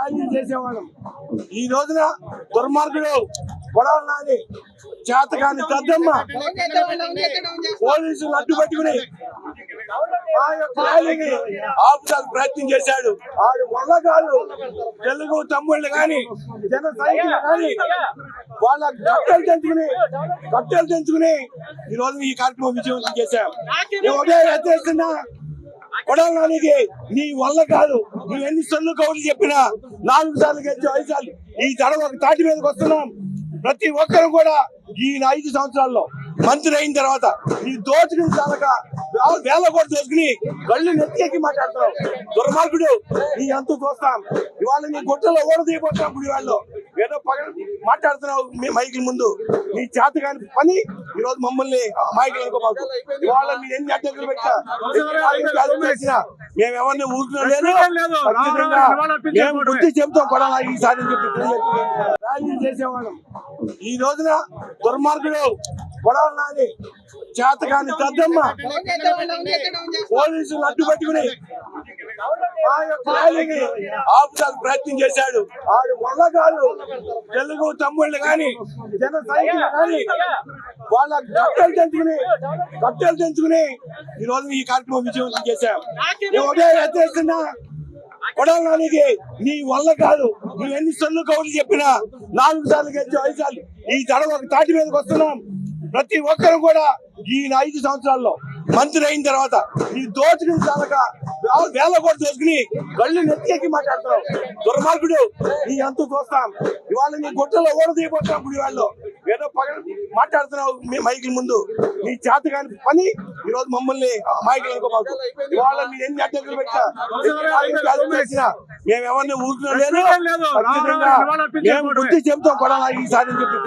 రాజీ చేసేవాళ్ళం. ఈ రోజున దుర్మార్గుడు గొడవలు నాని చేతకాని దద్దమ్మ పోలీసులు అడ్డుపెట్టుకుని ఆ యొక్క ర్యాలీని ఆపుతానికి ప్రయత్నం చేశాడు. ఆడు వల్ల కాదు తెలుగు తమ్ముళ్ళు గాని జన సైనికులు గాని వాళ్ళ కట్టెలు తెంచుకుని ఈ రోజు ఈ కార్యక్రమం విజయవంతం చేశాం. నేను ఒకే హెచ్చరిస్తున్నా, కొడాలి నానికి నీ వల్ల కాదు. నువ్వు ఎన్ని సొల్లు కౌలు చెప్పినా 4 సార్లు గెలిచి 5 సార్లు ఈ తడ ఒక తాటి మీదకి వస్తున్నాం. ప్రతి ఒక్కరు కూడా ఈ 5 సంవత్సరాల్లో మంత్రి అయిన తర్వాత నీ దోచుకుని చాలక వేల కూడా దోచుకుని కళ్ళు నెత్తికి మాట్లాడుతున్నావు. దుర్మార్గుడు నీ అంత చూస్తాం. ఇవాళ నీ గుట్టలో ఓడదీయబోతున్నాం. ఇప్పుడు వాళ్ళు ఏదో మాట్లాడుతున్నావు మీ మైకుల ముందు. నీ చేత కాని పని ఈ రోజు మమ్మల్ని మైకులు అనుకోమాకు. ఇవాళ మీరు ఎన్ని అడ్డంకులు పెట్టినా మేము ఎవరిని ఊరుకున్నా లేదు. మేము బుద్ధి చెబుతాం కూడా ఈసారి అని చెప్పి రాజీ చేసేవాళ్ళం. ఈ రోజున దుర్మార్గుడు గొడవలు నాని చేతకాని దద్దమ్మ పోలీసులు అడ్డుపెట్టుకుని ఆ యొక్క ర్యాలీని ఆపుతానికి ప్రయత్నం చేశాడు. ఆడు వల్ల కాదు తెలుగు తమ్ముళ్ళు గాని జన సైనికులు గాని వాళ్ళ కట్టెలు తెంచుకుని ఈ రోజు ఈ కార్యక్రమం విజయవంతం చేశాం. నేను ఒకే హెచ్చరిస్తున్నా, కొడాలి నానికి నీ వల్ల కాదు. నువ్వు ఎన్ని సొల్లు కౌలు చెప్పినా 4 సార్లు గెలిచి 5 సార్లు ఈ తడ ఒక తాటి మీదకి వస్తున్నాం. ప్రతి ఒక్కరు కూడా ఈ 5 సంవత్సరాల్లో మంత్రి అయిన తర్వాత నీ దోచుకుని చాలక వేల కూడా దోచుకుని కళ్ళు నెత్తికి మాట్లాడుతున్నావు. దుర్మార్గుడు నీ అంత చూస్తాం. ఇవాళ నీ గుట్టలో ఓడదీయబోతున్నాం. ఇప్పుడు వాళ్ళు ఏదో మాట్లాడుతున్నావు మీ మైకుల ముందు. నీ చేత కాని పని ఈ రోజు మమ్మల్ని మైకులు అనుకోమాకు. ఇవాళ మీరు ఎన్ని అడ్డంకులు పెట్టినా మేము ఎవరిని ఊరుకున్నా లేదు. మేము బుద్ధి చెబుతాం కూడా ఈసారి అని చెప్పి